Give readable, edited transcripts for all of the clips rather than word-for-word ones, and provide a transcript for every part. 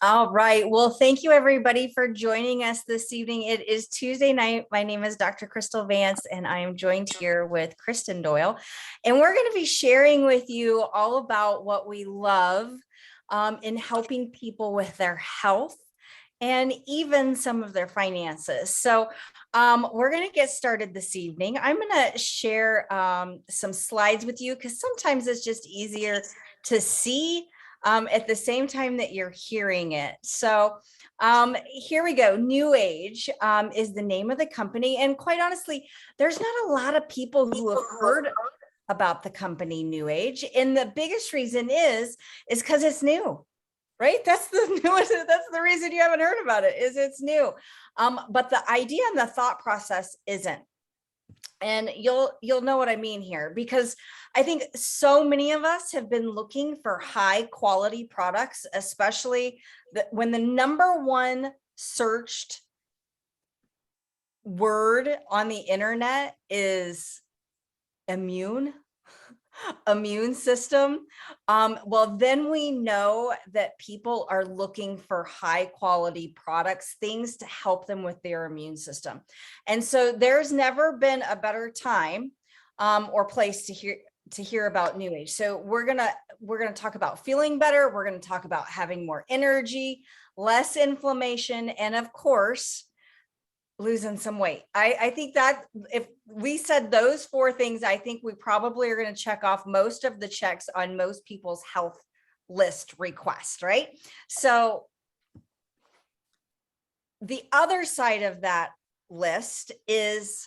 All right. Well, thank you everybody for joining us this evening. It is Tuesday night. My name is Dr. Kristal Vance, and I am joined here with Kristen Doyle. And we're going to be sharing with you all about what we love in helping people with their health and even some of their finances. So we're going to get started this evening. I'm going to share some slides with you because sometimes it's just easier to see at the same time that you're hearing it. So here we go. New Age is the name of the company. And quite honestly, there's not a lot of people who have heard about the company New Age. And the biggest reason is because it's new. Right? That's the newest, that's the reason you haven't heard about it, is it's new. But the idea and the thought process isn't. And you'll know what I mean here, because I think so many of us have been looking for high quality products, especially when the number one searched word on the internet is immune system. Well, then we know that people are looking for high quality products, things to help them with their immune system. And so there's never been a better time or place to hear about New Age. So we're gonna talk about feeling better. We're gonna talk about having more energy, less inflammation, and of course, losing some weight. I think that if we said those four things, I think we probably are going to check off most of the checks on most people's health list requests, right? So the other side of that list is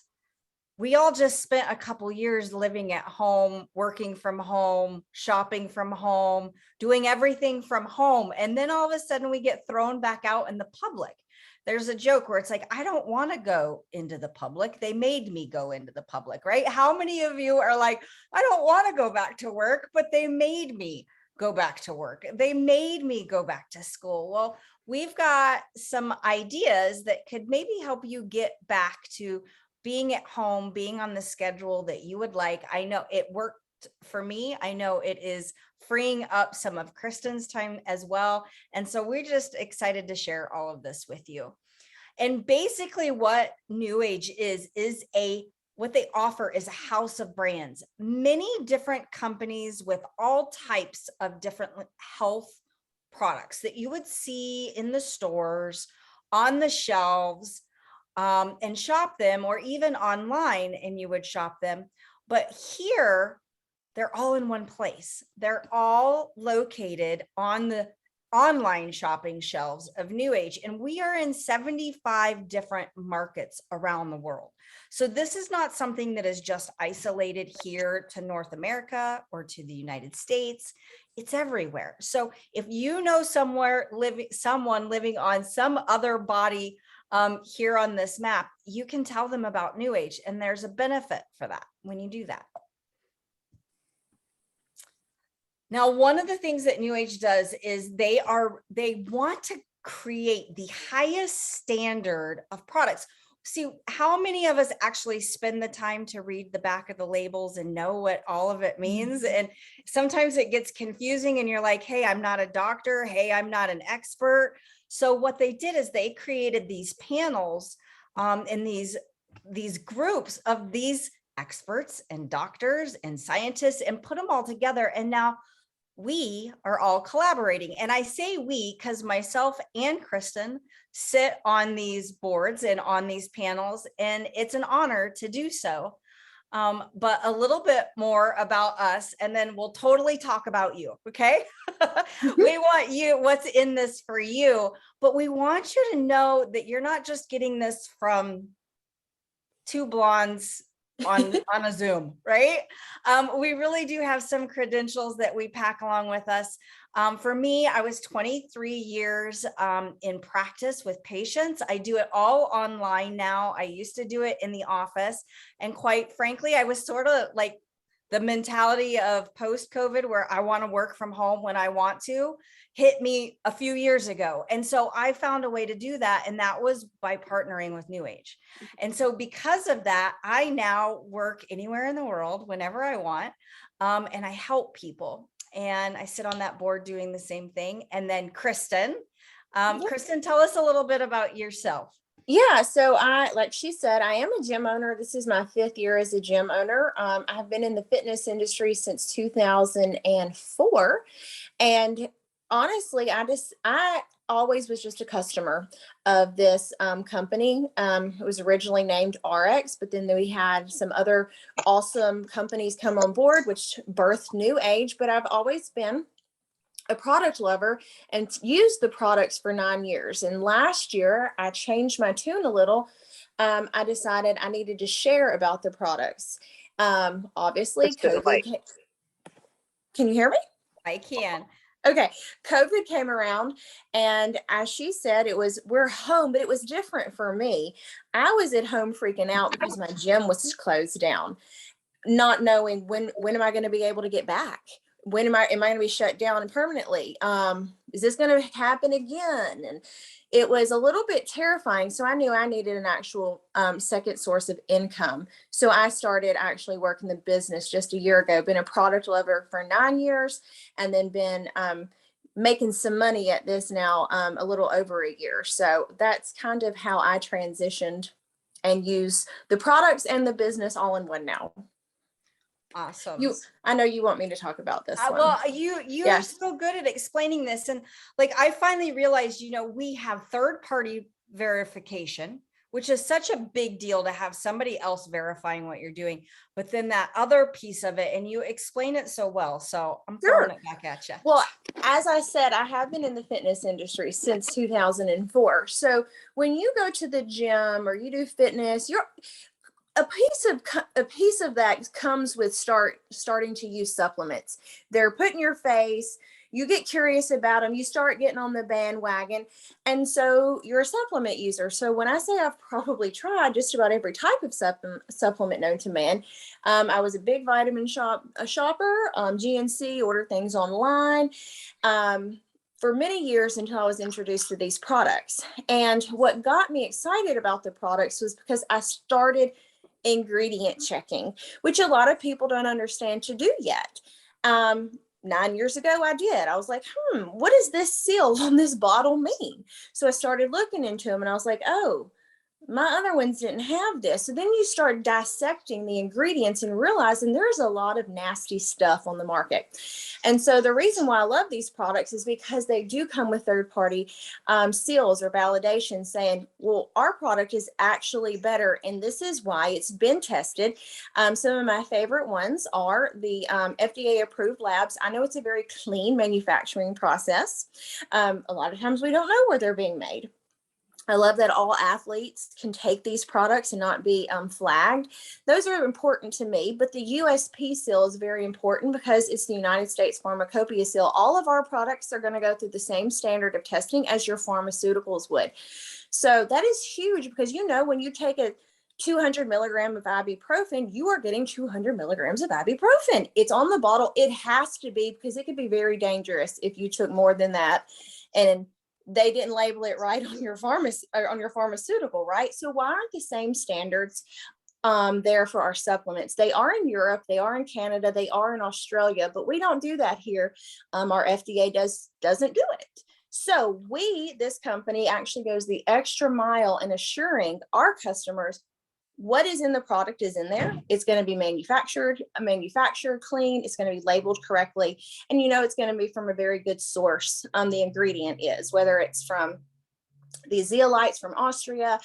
we all just spent a couple years living at home, working from home, shopping from home, doing everything from home. And then all of a sudden we get thrown back out in the public. There's a joke where it's like, I don't want to go into the public. They made me go into the public, right? How many of you are like, I don't want to go back to work, but they made me go back to work. They made me go back to school. Well, we've got some ideas that could maybe help you get back to being at home, being on the schedule that you would like. I know it worked for me. I know it is freeing up some of Kristen's time as well. And so we're just excited to share all of this with you. And basically what New Age is what they offer is a house of brands, many different companies with all types of different health products that you would see in the stores, on the shelves, and shop them, or even online and you would shop them. But here, they're all in one place. They're all located on the online shopping shelves of New Age. And we are in 75 different markets around the world. So this is not something that is just isolated here to North America or to the United States. It's everywhere. So if you know someone living on some other body here on this map, you can tell them about New Age, and there's a benefit for that when you do that. Now, one of the things that New Age does is they want to create the highest standard of products. See, how many of us actually spend the time to read the back of the labels and know what all of it means? And sometimes it gets confusing and you're like, hey, I'm not a doctor. Hey, I'm not an expert. So what they did is they created these panels in these groups of these experts and doctors and scientists and put them all together. And now we are all collaborating. And I say we because myself and Kristen sit on these boards and on these panels, and it's an honor to do so. But a little bit more about us, and then we'll totally talk about you, okay? We want you, what's in this for you, but we want you to know that you're not just getting this from two blondes on a Zoom, right? We really do have some credentials that we pack along with us. For me, I was 23 years in practice with patients. I do it all online now. I used to do it in the office. And quite frankly, I was sort of like the mentality of post-COVID where I want to work from home when I want to hit me a few years ago. And so I found a way to do that. And that was by partnering with New Age. And so because of that, I now work anywhere in the world, whenever I want. And I help people. And I sit on that board doing the same thing. And then Kristen Kristen, tell us a little bit about yourself. Yeah, so like she said, I am a gym owner. This is my 5th year as a gym owner. I've been in the fitness industry since 2004. And honestly, I always was just a customer of this company. It was originally named RX, but then we had some other awesome companies come on board, which birthed New Age. But I've always been a product lover and used the products for 9 years. And last year, I changed my tune a little. I decided I needed to share about the products. Obviously, can you hear me? I can. Okay, COVID came around, and as she said, we're home, but it was different for me. I was at home freaking out because my gym was closed down, not knowing when am I going to be able to get back? When am I going to be shut down permanently? Is this going to happen again? And it was a little bit terrifying. So I knew I needed an actual second source of income. So I started actually working the business just a year ago, been a product lover for 9 years, and then been making some money at this now a little over a year. So that's kind of how I transitioned and use the products and the business all in one now. Awesome. I know you want me to talk about this one. Well, you're so good at explaining this. And like, I finally realized, we have third-party verification, which is such a big deal to have somebody else verifying what you're doing, but then that other piece of it, and you explain it so well. So I'm throwing it back at you. Well, as I said, I have been in the fitness industry since 2004. So when you go to the gym or you do fitness, a piece of that comes with starting to use supplements. They're put in your face. You get curious about them. You start getting on the bandwagon. And so you're a supplement user. So when I say I've probably tried just about every type of supplement known to man, I was a big vitamin shopper, GNC, order things online. For many years until I was introduced to these products. And what got me excited about the products was because I started ingredient checking, which a lot of people don't understand to do yet. 9 years ago, I did. I was like, what does this seal on this bottle mean? So I started looking into them and I was like, oh, my other ones didn't have this. So then you start dissecting the ingredients and realizing there's a lot of nasty stuff on the market. And so the reason why I love these products is because they do come with third-party seals or validations saying, well, our product is actually better. And this is why it's been tested. Some of my favorite ones are the FDA approved labs. I know it's a very clean manufacturing process. A lot of times we don't know where they're being made. I love that all athletes can take these products and not be flagged. Those are important to me, but the USP seal is very important because it's the United States Pharmacopoeia seal. All of our products are going to go through the same standard of testing as your pharmaceuticals would. So that is huge because, when you take a 200 milligram of ibuprofen, you are getting 200 milligrams of ibuprofen. It's on the bottle. It has to be, because it could be very dangerous if you took more than that. And they didn't label it right on your pharmaceutical, right? So why aren't the same standards there for our supplements? They are in Europe, they are in Canada, they are in Australia, but we don't do that here. Our FDA doesn't do it. So this company actually goes the extra mile in assuring our customers what is in the product is in there. It's going to be manufactured clean. It's going to be labeled correctly. And it's going to be from a very good source. The ingredient is, whether it's from the zeolites from Austria,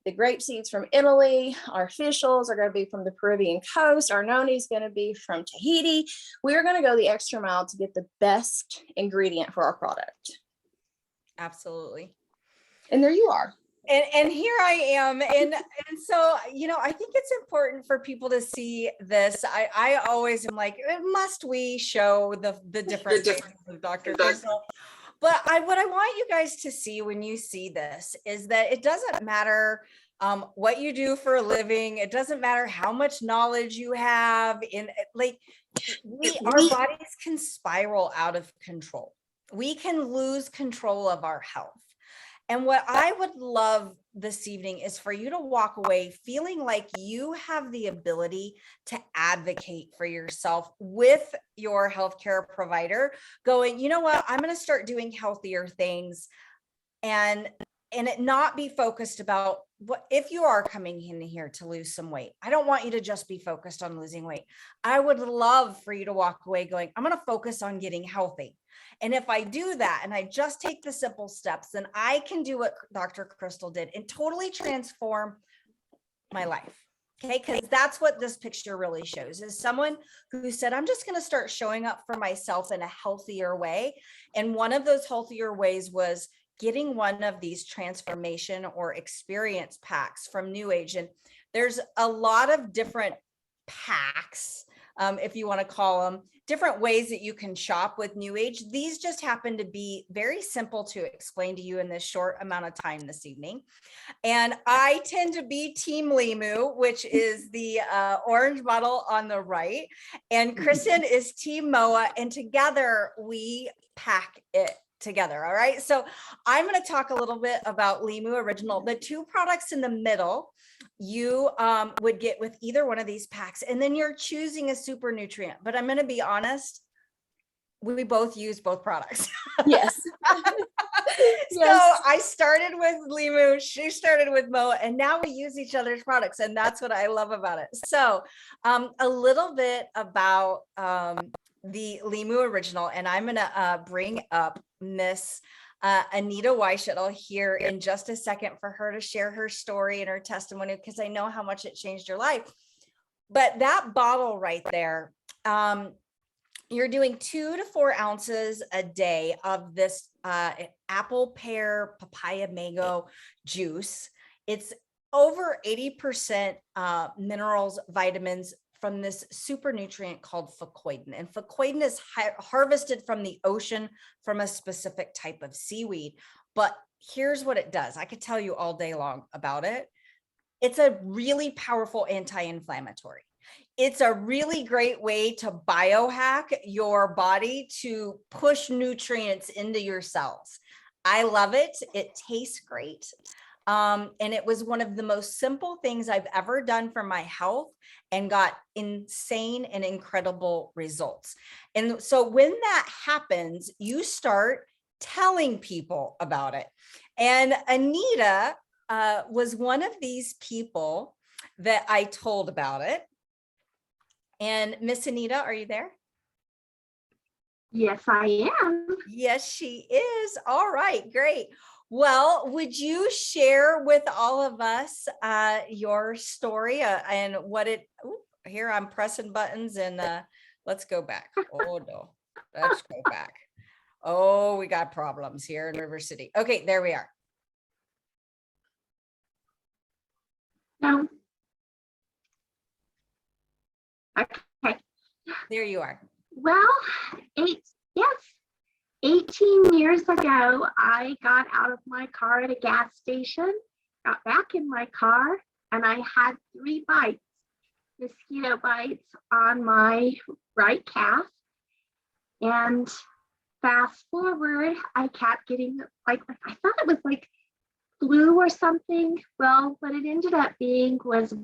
the grape seeds from Italy, our fish oils are going to be from the Caribbean coast, our noni is going to be from Tahiti. We're going to go the extra mile to get the best ingredient for our product. Absolutely. And there you are. And here I am. And so, I think it's important for people to see this. I always am like, must we show the different of Dr. Kristal? But what I want you guys to see when you see this is that it doesn't matter what you do for a living. It doesn't matter how much knowledge you have our bodies can spiral out of control. We can lose control of our health. And what I would love this evening is for you to walk away feeling like you have the ability to advocate for yourself with your healthcare provider, going, you know what, I'm going to start doing healthier things. and it not be focused about what if you are coming in here to lose some weight. I don't want you to just be focused on losing weight. I would love for you to walk away going, I'm going to focus on getting healthy. And if I do that and I just take the simple steps, then I can do what Dr. Kristal did and totally transform my life. Okay, because that's what this picture really shows, is someone who said, I'm just going to start showing up for myself in a healthier way. And one of those healthier ways was getting one of these transformation or experience packs from New Age. And there's a lot of different packs, if you want to call them, different ways that you can shop with New Age. These just happen to be very simple to explain to you in this short amount of time this evening. And I tend to be Team Limu, which is the orange bottle on the right. And Kristen is Team Moa. And together we pack it together. All right. So I'm going to talk a little bit about Limu Original. The two products in the middle, you would get with either one of these packs. And then you're choosing a super nutrient. But I'm going to be honest, we both use both products. Yes. So I started with Limu, she started with Moa, and now we use each other's products. And that's what I love about it. So a little bit about the Limu Original, and I'm going to bring up Miss Anita Weishuttle here in just a second for her to share her story and her testimony, because I know how much it changed your life. But that bottle right there, you're doing 2 to 4 ounces a day of this apple, pear, papaya, mango juice. It's over 80% minerals, vitamins from this super nutrient called fucoidan. And fucoidan is harvested from the ocean from a specific type of seaweed. But here's what it does. I could tell you all day long about it. It's a really powerful anti-inflammatory. It's a really great way to biohack your body to push nutrients into your cells. I love it. It tastes great. And it was one of the most simple things I've ever done for my health and got insane and incredible results. And so when that happens, you start telling people about it. And Anita was one of these people that I told about it. And Miss Anita, are you there? Yes, I am. Yes, she is. All right, great. Well, would you share with all of us your story and what it, here I'm pressing buttons and let's go back. Oh no, let's go back. Oh, we got problems here in River City. Okay, there we are. No. Okay. There you are. Well, 18 years ago, I got out of my car at a gas station, got back in my car, and I had 3 bites, mosquito bites on my right calf. And fast forward, I kept getting like, I thought it was like flu or something. Well, what it ended up being was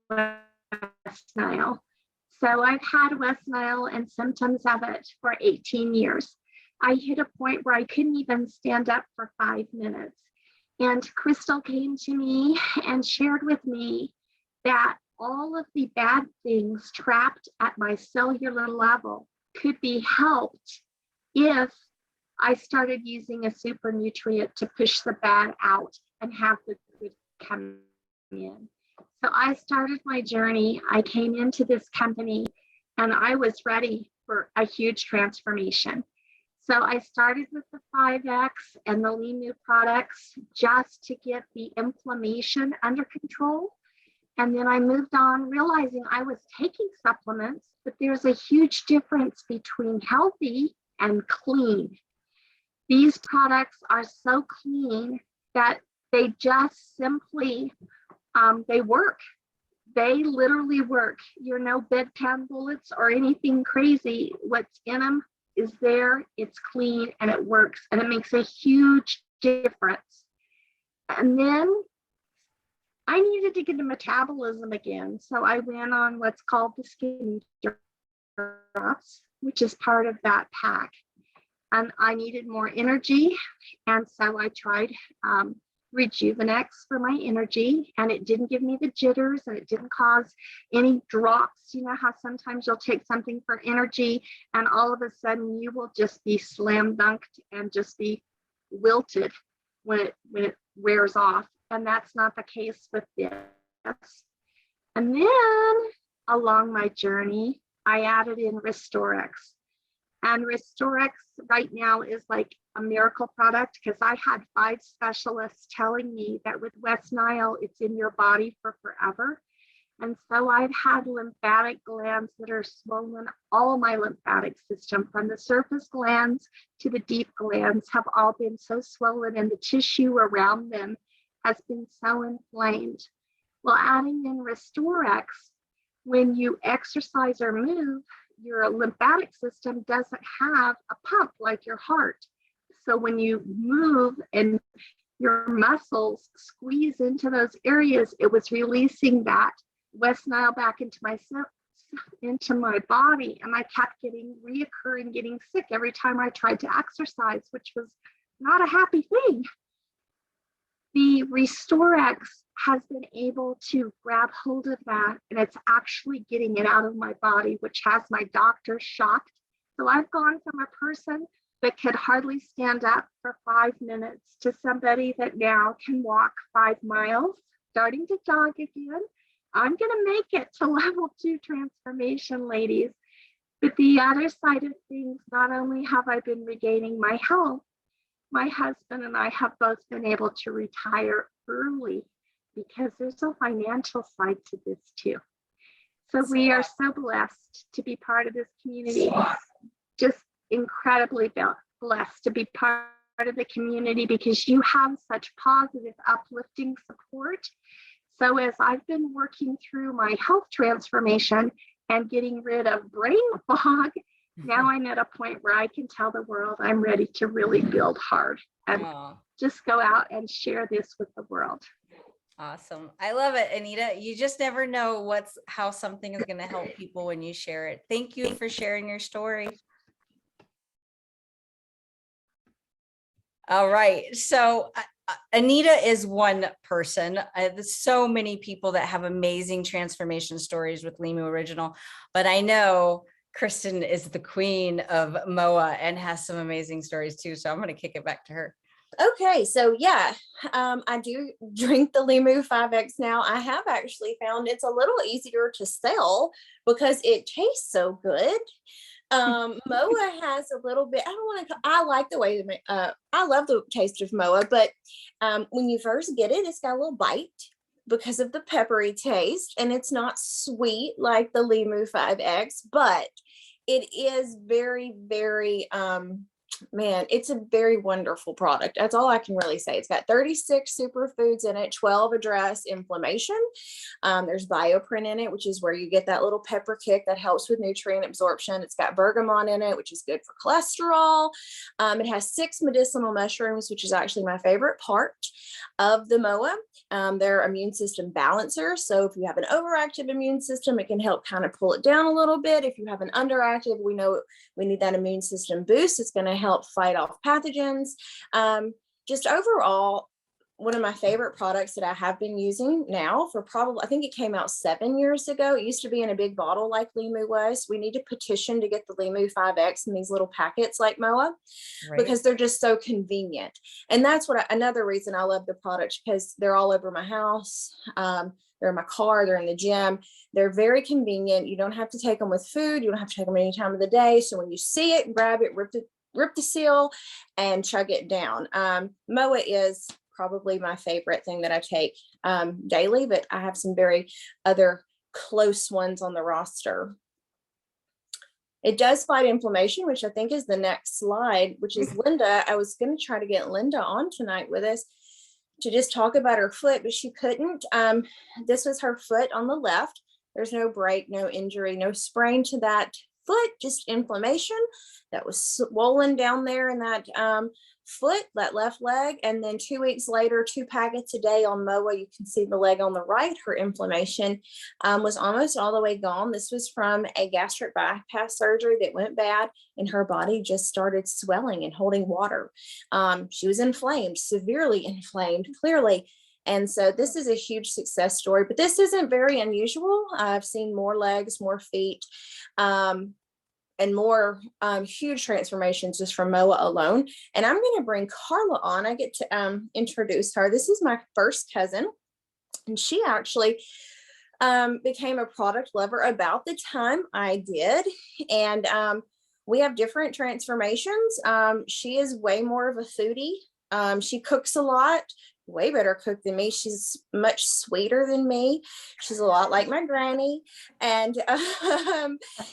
West Nile. So I've had West Nile and symptoms of it for 18 years. I hit a point where I couldn't even stand up for 5 minutes. And Kristal came to me and shared with me that all of the bad things trapped at my cellular level could be helped if I started using a super nutrient to push the bad out and have the good come in. So I started my journey. I came into this company and I was ready for a huge transformation. So I started with the 5X and the Limu products just to get the inflammation under control. And then I moved on realizing I was taking supplements, but there's a huge difference between healthy and clean. These products are so clean that they just simply, they work. They literally work. You're no bedpan bullets or anything crazy. What's in them is there, it's clean, and it works, and it makes a huge difference. And then I needed to get the metabolism again. So I went on what's called the skin drops, which is part of that pack. and I needed more energy. And so I tried Rejuvenex for my energy, and it didn't give me the jitters and it didn't cause any drops. You know how sometimes you'll take something for energy and all of a sudden you will just be slam dunked and just be wilted when it wears off. And that's not the case with this. And then along my journey, I added in Restorex. And Restorex right now is like a miracle product because I had 5 specialists telling me that with West Nile, it's in your body for forever. And so I've had lymphatic glands that are swollen. All my lymphatic system, from the surface glands to the deep glands, have all been so swollen, and the tissue around them has been so inflamed. Well, adding in Restorex, when you exercise or move, your lymphatic system doesn't have a pump like your heart. So when you move and your muscles squeeze into those areas, it was releasing that West Nile back into my body, and I kept getting sick every time I tried to exercise, which was not a happy thing. The Restorex has been able to grab hold of that, and it's actually getting it out of my body, which has my doctor shocked. So I've gone from a person that could hardly stand up for 5 minutes to somebody that now can walk 5 miles, starting to jog again. I'm going to make it to level 2 transformation, ladies. But the other side of things, not only have I been regaining my health, my husband and I have both been able to retire early because there's a financial side to this too. So we are so blessed to be part of this community, just incredibly blessed to be part of the community because you have such positive, uplifting support. So as I've been working through my health transformation and getting rid of brain fog, now I'm at a point where I can tell the world I'm ready to really build hard and just go out and share this with the world. Awesome. I love it, Anita. You just never know how something is going to help people when you share it. Thank you for sharing your story. All right. So Anita is one person. There's so many people that have amazing transformation stories with Limu Original, but I know Kristen is the queen of MOA and has some amazing stories too. So I'm going to kick it back to her. Okay, so yeah, I do drink the Limu 5X now. I have actually found it's a little easier to sell because it tastes so good. MOA has a little bit, I like the way, I love the taste of MOA, but when you first get it, it's got a little bite because of the peppery taste, and it's not sweet like the Limu 5X, but it is very, very, it's a very wonderful product. That's all I can really say. It's got 36 superfoods in it, 12 address inflammation. There's bioprint in it, which is where you get that little pepper kick that helps with nutrient absorption. It's got bergamot in it, which is good for cholesterol. It has 6 medicinal mushrooms, which is actually my favorite part of the MOA. They're immune system balancers. So if you have an overactive immune system, it can help kind of pull it down a little bit. If you have an underactive, we know we need that immune system boost. It's going to help fight off pathogens. Just overall, one of my favorite products that I have been using now for I think it came out 7 years ago. It used to be in a big bottle like Limu was. We need to petition to get the Limu 5X in these little packets like MOA, right, because they're just so convenient. And that's another reason I love the products, because they're all over my house. They're in my car, they're in the gym. They're very convenient. You don't have to take them with food. You don't have to take them any time of the day. So when you see it, grab it, rip the seal and chug it down. MOA is probably my favorite thing that I take daily, but I have some very other close ones on the roster. It does fight inflammation, which I think is the next slide, which is Linda. I was going to try to get Linda on tonight with us to just talk about her foot, but she couldn't. This was her foot on the left. There's no break, no injury, no sprain to that foot, just inflammation that was swollen down there in that foot, that left leg. And then 2 weeks later, 2 packets a day on MOA. You can see the leg on the right. Her inflammation was almost all the way gone. This was from a gastric bypass surgery that went bad, and her body just started swelling and holding water. She was inflamed, severely inflamed, clearly. And so this is a huge success story, but this isn't very unusual. I've seen more legs, more feet, and more huge transformations just from MOA alone. And I'm going to bring Carla on. I get to introduce her. This is my first cousin, and she actually became a product lover about the time I did. And we have different transformations. She is way more of a foodie. She cooks a lot. Way better cook than me. She's much sweeter than me. She's a lot like my granny. And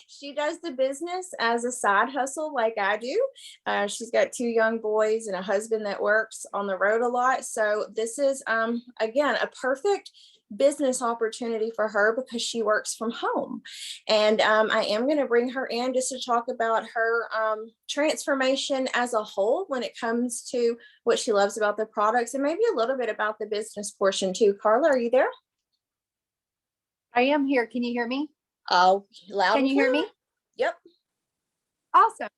she does the business as a side hustle like I do. She's got 2 young boys and a husband that works on the road a lot. So this is, again, a perfect business opportunity for her because she works from home. And I am going to bring her in just to talk about her transformation as a whole when it comes to what she loves about the products, and maybe a little bit about the business portion too. Carla, are you there? I am here. Can you hear me? Oh, loud. Can you hear me? Yep. Awesome.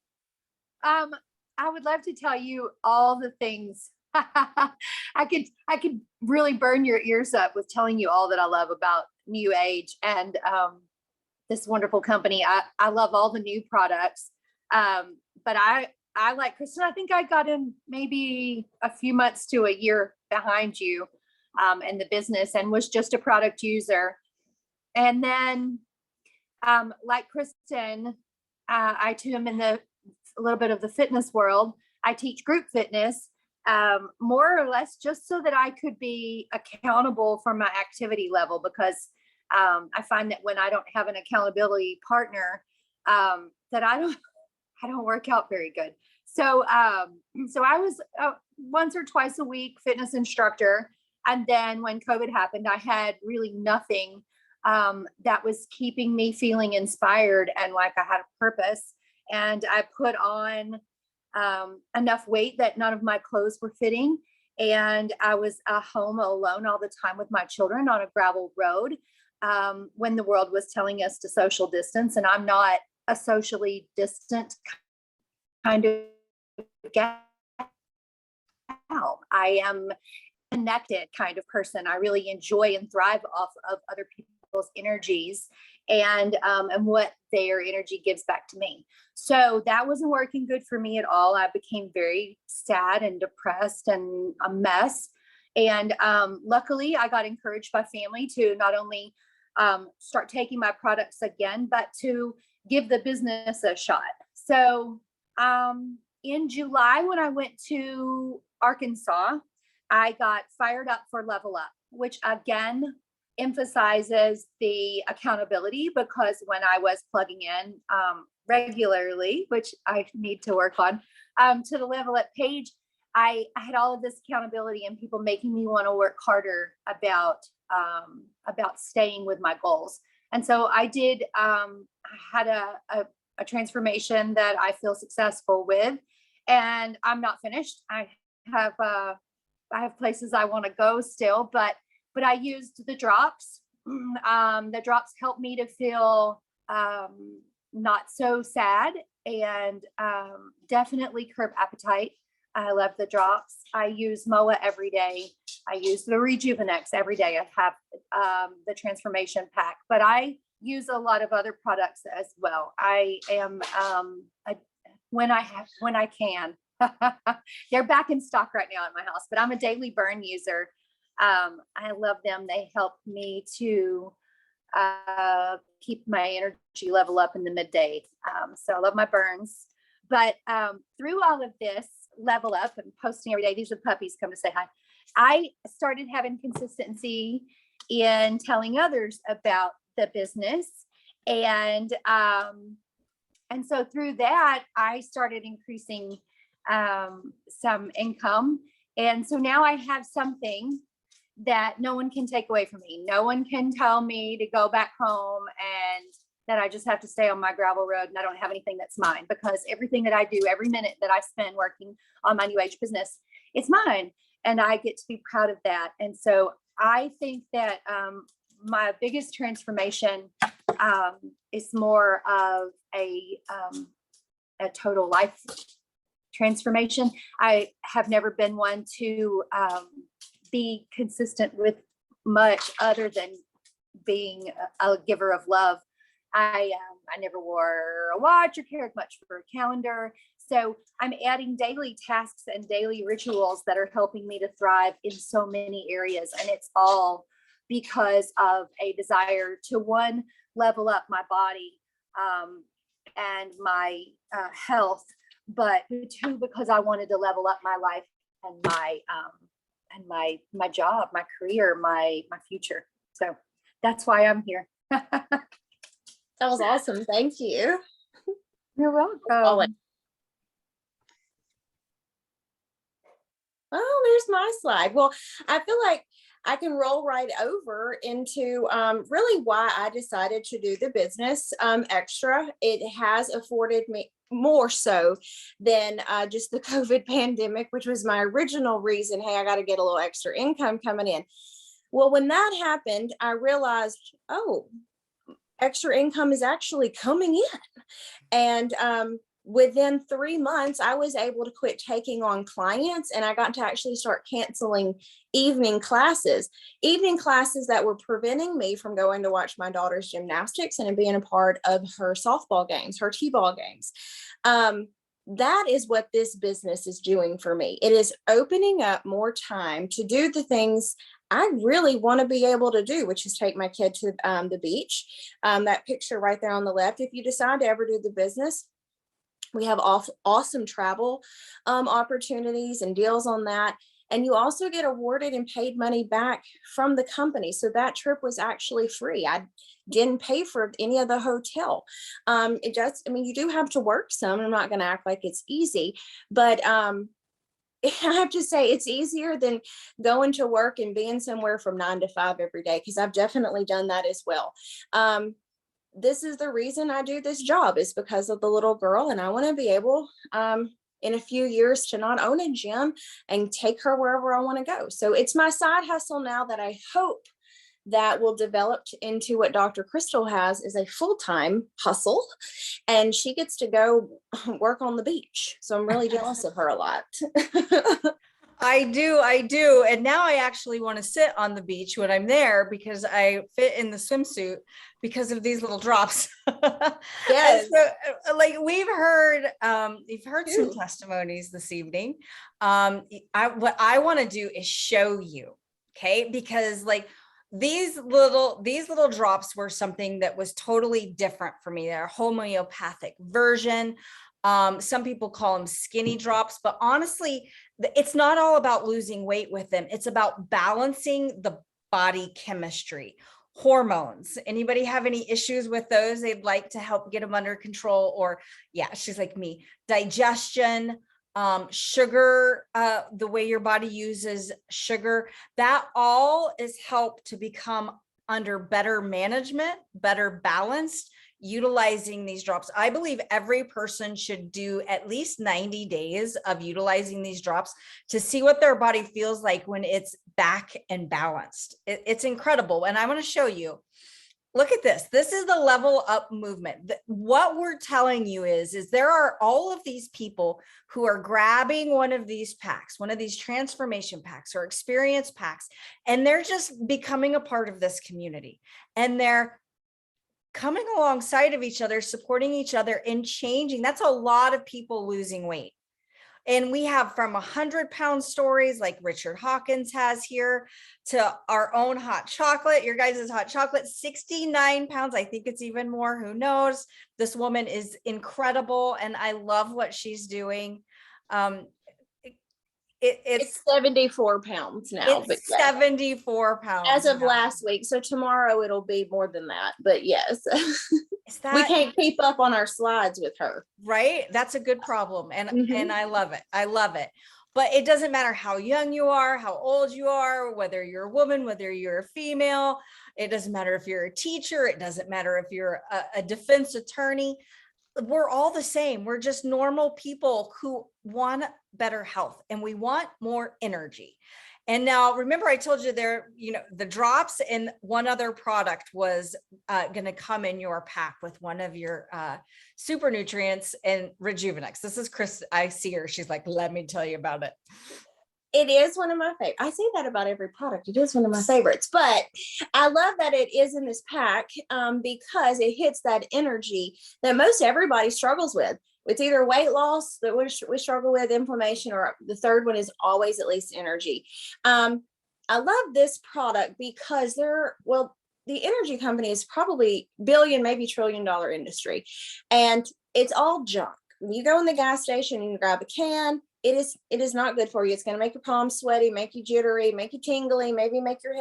I would love to tell you all the things. I could really burn your ears up with telling you all that I love about New Age and this wonderful company. I love all the new products. But I like Kristen. I think I got in maybe a few months to a year behind you in the business and was just a product user. And then like Kristen, I too am in a little bit of the fitness world. I teach group fitness. More or less just so that I could be accountable for my activity level, because I find that when I don't have an accountability partner, that I don't work out very good. So I was once or twice a week fitness instructor. And then when COVID happened, I had really nothing that was keeping me feeling inspired and like I had a purpose. And I put on enough weight that none of my clothes were fitting. And I was home alone all the time with my children on a gravel road when the world was telling us to social distance. And I'm not a socially distant kind of gal. I am a connected kind of person. I really enjoy and thrive off of other people's energies and what their energy gives back to me. So that wasn't working good for me at all. I became very sad and depressed and a mess. And luckily, I got encouraged by family to not only start taking my products again, but to give the business a shot. So in July, when I went to Arkansas, I got fired up for Level Up, which again emphasizes the accountability, because when I was plugging in regularly, which I need to work on, to the Level Up page, I had all of this accountability and people making me want to work harder about staying with my goals. And so I did, I had a transformation that I feel successful with, and I'm not finished. I have places I want to go still, but I used the drops. The drops helped me to feel not so sad, and definitely curb appetite. I love the drops. I use MOA every day. I use the Rejuvenex every day. I have the transformation pack, but I use a lot of other products as well. I am when I can. They're back in stock right now at my house, but I'm a daily burn user. I love them. They help me to keep my energy level up in the midday. So I love my burns. But through all of this Level Up and posting every day, these are puppies come to say hi. I started having consistency in telling others about the business. And so through that, I started increasing some income. And so now I have something that no one can take away from me. No one can tell me to go back home and that I just have to stay on my gravel road and I don't have anything that's mine, because everything that I do, every minute that I spend working on my new age business, it's mine. And I get to be proud of that. And so I think that my biggest transformation is more of a total life transformation. I have never been one to be consistent with much other than being a giver of love. I never wore a watch or cared much for a calendar. So I'm adding daily tasks and daily rituals that are helping me to thrive in so many areas. And it's all because of a desire to, one, level up my body and my health, but two, because I wanted to level up my life and my job, my career, my future. So that's why I'm here. That was awesome. Thank you. You're welcome. Oh, there's my slide. Well, I feel like I can roll right over into really why I decided to do the business extra. It has afforded me more so than just the COVID pandemic, which was my original reason. Hey, I got to get a little extra income coming in. Well, when that happened, I realized, oh, extra income is actually coming in. And within 3 months, I was able to quit taking on clients, and I got to actually start canceling evening classes that were preventing me from going to watch my daughter's gymnastics and being a part of her softball games, her t-ball games. That is what this business is doing for me. It is opening up more time to do the things I really want to be able to do, which is take my kid to the beach. That picture right there on the left, if you decide to ever do the business, we have awesome travel opportunities and deals on that. And you also get awarded and paid money back from the company. So that trip was actually free. I didn't pay for any of the hotel. You do have to work some. I'm not going to act like it's easy, but I have to say it's easier than going to work and being somewhere from 9 to 5 every day, because I've definitely done that as well. This is the reason I do this job, is because of the little girl, and I want to be able in a few years to not own a gym and take her wherever I want to go. So it's my side hustle now that I hope that will develop into what Dr. Kristal has, is a full-time hustle, and she gets to go work on the beach. So I'm really jealous of her a lot. I do. And now I actually want to sit on the beach when I'm there, because I fit in the swimsuit because of these little drops. Yes. So, like you've heard some testimonies this evening. What I want to do is show you, okay? Because like these little drops were something that was totally different for me. They're a homeopathic version. Some people call them skinny drops, but honestly, it's not all about losing weight with them. It's about balancing the body chemistry, hormones. Anybody have any issues with those? They'd like to help get them under control, or yeah, she's like me, digestion, sugar, the way your body uses sugar, that all is helped to become under better management, better balanced, utilizing these drops. I believe every person should do at least 90 days of utilizing these drops to see what their body feels like when it's back and balanced. It's incredible. And I want to show you. Look at this. This is the level up movement. What we're telling you is there are all of these people who are grabbing one of these packs, one of these transformation packs or experience packs, and they're just becoming a part of this community. And they're coming alongside of each other, supporting each other and changing. That's a lot of people losing weight. And we have from 100-pound stories like Richard Hawkins has here to our own hot chocolate, your guys' hot chocolate, 69 pounds. I think it's even more, who knows? This woman is incredible. And I love what she's doing. It's 74 pounds now. It's 74 pounds as of now. last week. So tomorrow it'll be more than that. But yes, we can't keep up on our slides with her. Right? That's a good problem. And I love it. I love it. But it doesn't matter how young you are, how old you are, whether you're a woman, whether you're a female. It doesn't matter if you're a teacher. It doesn't matter if you're a defense attorney. We're all the same. We're just normal people who want better health and we want more energy. And now remember, I told you there, the drops and one other product was going to come in your pack with one of your super nutrients and Rejuvenex. This is Chris. I see her. She's like, let me tell you about it. It is one of my favorites. I say that about every product. It is one of my favorites, but I love that it is in this pack because it hits that energy that most everybody struggles with. It's either weight loss that we struggle with, inflammation, or the third one is always at least energy. I love this product because the energy company is probably billion, maybe $1 trillion industry, and it's all junk. When you go in the gas station and you grab a can, it is not good for you. It's going to make your palms sweaty, make you jittery, make you tingly, maybe make your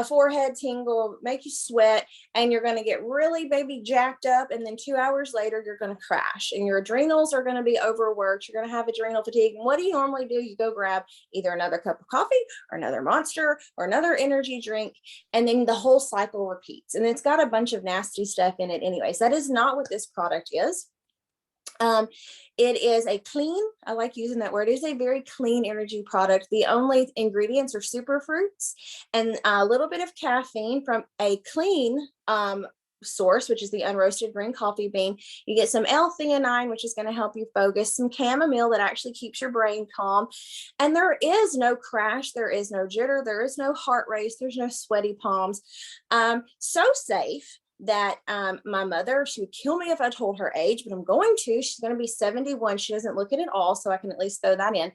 forehead tingle, make you sweat, and you're going to get really baby jacked up. And then 2 hours later, you're going to crash and your adrenals are going to be overworked. You're going to have adrenal fatigue. And what do you normally do? You go grab either another cup of coffee or another Monster or another energy drink. And then the whole cycle repeats. And it's got a bunch of nasty stuff in it anyways. That is not what this product is. It is a clean, I like using that word, it is a very clean energy product. The only ingredients are super fruits and a little bit of caffeine from a clean source, which is the unroasted green coffee bean. You get some L-theanine, which is going to help you focus, some chamomile that actually keeps your brain calm. And there is no crash, there is no jitter, there is no heart race, there's no sweaty palms. So safe that my mother, she would kill me if I told her age, but I'm going to. She's going to be 71. She doesn't look it at all, so I can at least throw that in.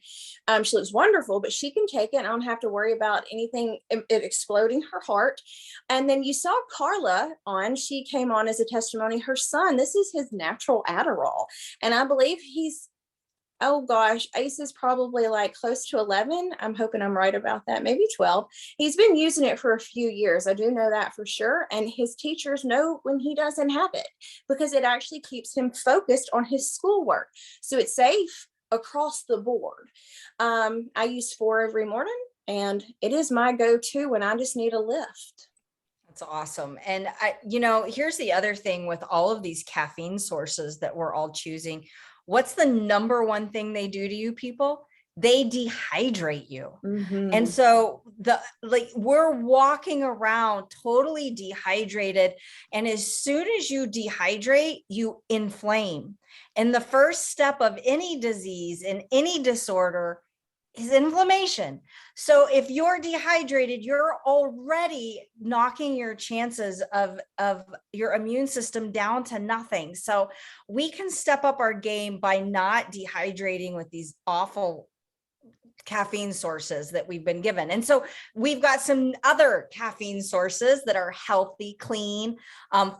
She looks wonderful, but she can take it. I don't have to worry about anything it exploding her heart. And then you saw Carla on. She came on as a testimony. Her son, this is his natural Adderall, and I believe he's, oh gosh, Ace is probably like close to 11. I'm hoping I'm right about that, maybe 12. He's been using it for a few years. I do know that for sure. And his teachers know when he doesn't have it because it actually keeps him focused on his schoolwork. So it's safe across the board. I use 4 every morning and it is my go-to when I just need a lift. That's awesome. And here's the other thing with all of these caffeine sources that we're all choosing. What's the number one thing they do to you people? They dehydrate you. Mm-hmm. And so we're walking around totally dehydrated. And as soon as you dehydrate, you inflame. And the first step of any disease and any disorder is inflammation. So if you're dehydrated, you're already knocking your chances of your immune system down to nothing. So we can step up our game by not dehydrating with these awful caffeine sources that we've been given. And so we've got some other caffeine sources that are healthy, clean,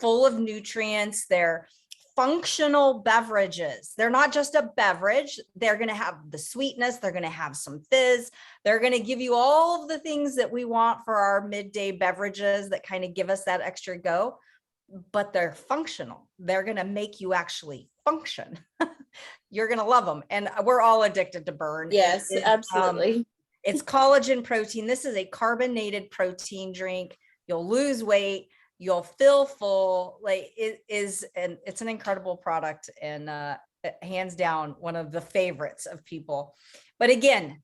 full of nutrients. They're functional beverages. They're not just a beverage. They're going to have the sweetness. They're going to have some fizz. They're going to give you all of the things that we want for our midday beverages that kind of give us that extra go, but they're functional. They're going to make you actually function. You're going to love them. And we're all addicted to Burn. Yes, absolutely. It's collagen protein. This is a carbonated protein drink. You'll lose weight. You'll feel full. Like it is, and it's an incredible product and hands down one of the favorites of people. But again,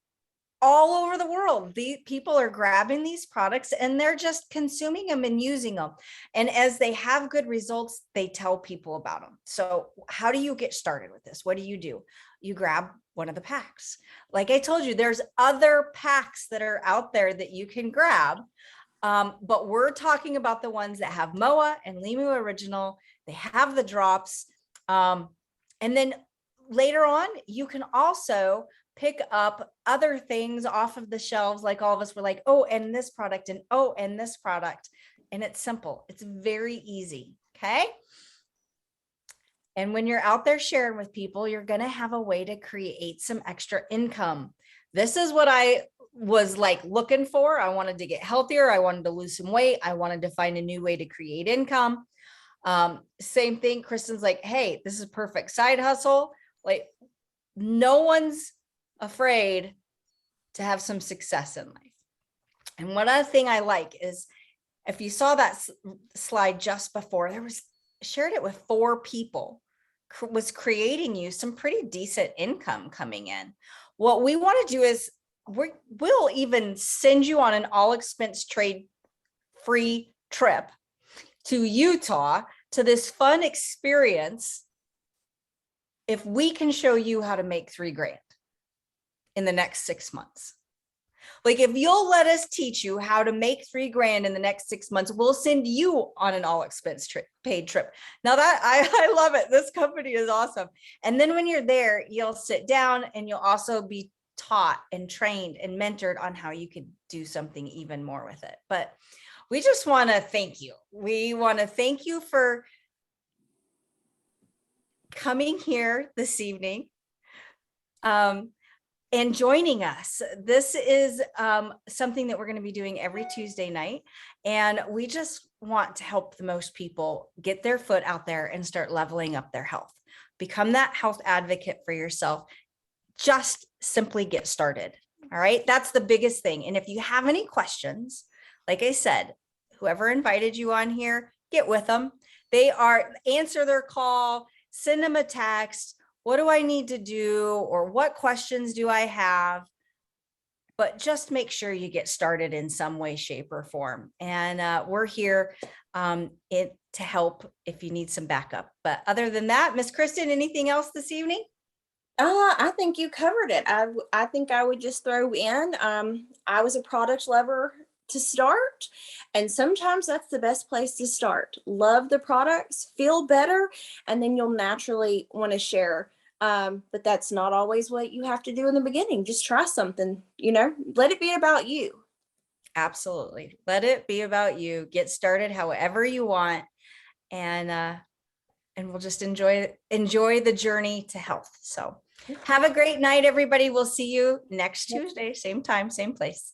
all over the world, the people are grabbing these products and they're just consuming them and using them. And as they have good results, they tell people about them. So how do you get started with this? What do? You grab one of the packs. Like I told you, there's other packs that are out there that you can grab. But we're talking about the ones that have MOA and Limu Original. They have the drops. And then later on, you can also pick up other things off of the shelves. Like all of us were like, oh, and this product and oh, and this product. And it's simple. It's very easy. Okay. And when you're out there sharing with people, you're going to have a way to create some extra income. This is what I was like looking for. I wanted to get healthier. I wanted to lose some weight. I wanted to find a new way to create income. Same thing. Kristen's like, hey, this is perfect side hustle. Like no one's afraid to have some success in life. And one other thing I like is, if you saw that slide just before, shared it with 4 people, was creating you some pretty decent income coming in. What we want to do is we'll even send you on an all expense trade free trip to Utah to this fun experience if we can show you how to make $3,000 in the next 6 months. Like, if you'll let us teach you how to make $3,000 in the next 6 months, we'll send you on an all expense paid trip. Now that I love it. This company is awesome. And then when you're there, you'll sit down and you'll also be taught and trained and mentored on how you could do something even more with it. But we just want to thank you. We want to thank you for coming here this evening. And joining us. This is something that we're going to be doing every Tuesday night. And we just want to help the most people get their foot out there and start leveling up their health. Become that health advocate for yourself. Just simply get started. All right. That's the biggest thing. And if you have any questions, like I said, whoever invited you on here, get with them. Answer their call, send them a text. What do I need to do? Or what questions do I have? But just make sure you get started in some way, shape, or form. And we're here to help if you need some backup. But other than that, Miss Kristen, anything else this evening? I think you covered it. I think I would just throw in, I was a product lover to start, and sometimes that's the best place to start. Love the products, feel better, and then you'll naturally want to share. But that's not always what you have to do in the beginning. Just try something, let it be about you. Absolutely. Let it be about you. Get started however you want. And we'll just enjoy the journey to health. So have a great night, everybody. We'll see you next Tuesday, same time, same place.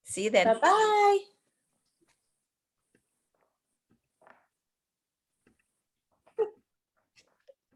See you then. Bye-bye.